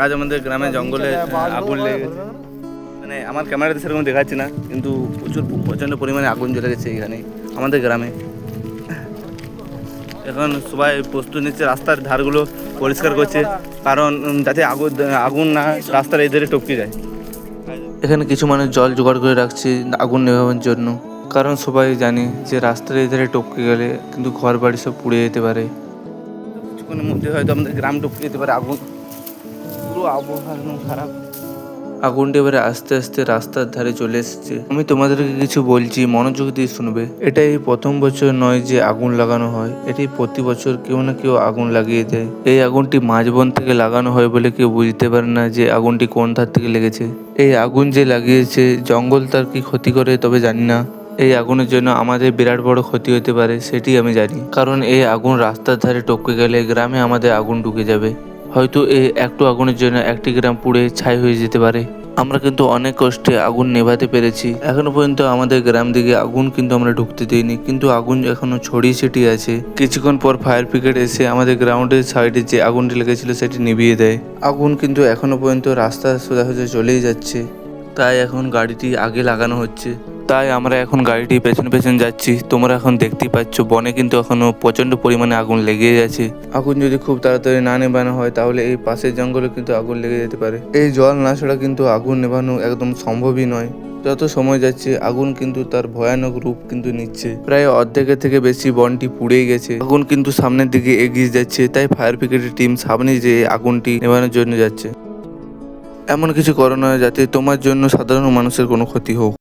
আজ আমাদের গ্রামে জঙ্গলে আগুন লেগে গেছে। মানে আমার ক্যামেরাতে সেরকম দেখাচ্ছি না, কিন্তু প্রচণ্ড পরিমাণে আগুন জ্বলে গেছে এখানে আমাদের গ্রামে। এখন সবাই প্রস্তুত নিচ্ছে, রাস্তার ধারগুলো পরিষ্কার করছে, কারণ যাতে আগুন না রাস্তার এই ধারে টপকে যায়। এখানে কিছু মানুষ জল জোগাড় করে রাখছে আগুন নেভানোর জন্য, কারণ সবাই জানে যে রাস্তার এই ধারে টপকে গেলে কিন্তু ঘর বাড়ি সব পুড়ে যেতে পারে। কিছুক্ষণের মধ্যে হয়তো আমাদের গ্রাম টপকে যেতে পারে আগুন। পুরো আবহাওয়া একদম খারাপ। আগুনটা এবারে আস্তে আস্তে রাস্তার ধারে চলে এসেছে। আমি তোমাদেরকে কিছু বলছি, মনোযোগ দিয়ে শুনবে। এটা এই প্রথম বছর নয় যে আগুন লাগানো হয়, এটি প্রতি বছর কেউ না কেউ আগুন লাগিয়ে দেয়। এই আগুনটি মাঝবন থেকে লাগানো হয় বলে কেউ বুঝতে পারে না যে আগুনটি কোন ধার থেকে লেগেছে। এই আগুন যে লাগিয়েছে জঙ্গল তার কি ক্ষতি করে তবে জানি না। এই আগুনের জন্য আমাদের বিরাট বড় ক্ষতি হতে পারে সেটি আমি জানি, কারণ এই আগুন রাস্তার ধারে টপকে গেলে গ্রামে আমাদের আগুন ঢুকে যাবে। হয়তো এই একটু আগুনের জন্য একটি গ্রাম পুড়ে ছাই হয়ে যেতে পারে। আমরা কিন্তু অনেক কষ্টে আগুন নেভাতে পেরেছি। এখনো পর্যন্ত আমাদের গ্রাম দিকে আগুন কিন্তু আমরা ঢুকতে দিইনি, কিন্তু আগুন এখনো ছড়িয়ে ছিটিয়ে আছে। কিছুক্ষণ পর ফায়ার ব্রিগেড এসে আমাদের গ্রাউন্ডের সাইডে যে আগুনটি লেগেছিল সেটি নিভিয়ে দেয়। আগুন কিন্তু এখনো পর্যন্ত রাস্তা সোজাসুজি চলেই যাচ্ছে, তাই এখন গাড়িটি আগে লাগানো হচ্ছে। তাই আমরা এখন গাড়িটি পেছন পেছন যাচ্ছি। তোমরা এখন দেখতেই পাচ্ছ বনে কিন্তু এখনো প্রচন্ড পরিমাণে আগুন লেগে আছে। আগুন যদি খুব তাড়াতাড়ি না নেভানো হয় তাহলে এই পাশের জঙ্গলে কিন্তু আগুন লেগে যেতে পারে। এই জল না ছাড়া কিন্তু আগুন নেভানো একদম সম্ভবই নয়। যত সময় যাচ্ছে আগুন কিন্তু তার ভয়ানক রূপ কিন্তু নিচ্ছে। প্রায় অর্ধেকের থেকে বেশি বনটি পুড়েই গেছে। আগুন কিন্তু সামনের দিকে এগিয়ে যাচ্ছে, তাই ফায়ার ব্রিগেডের টিম সামনে যে আগুনটি নেভানোর জন্য যাচ্ছে। এমন কিছু করো না যাতে তোমার জন্য সাধারণ মানুষের কোনো ক্ষতি হোক।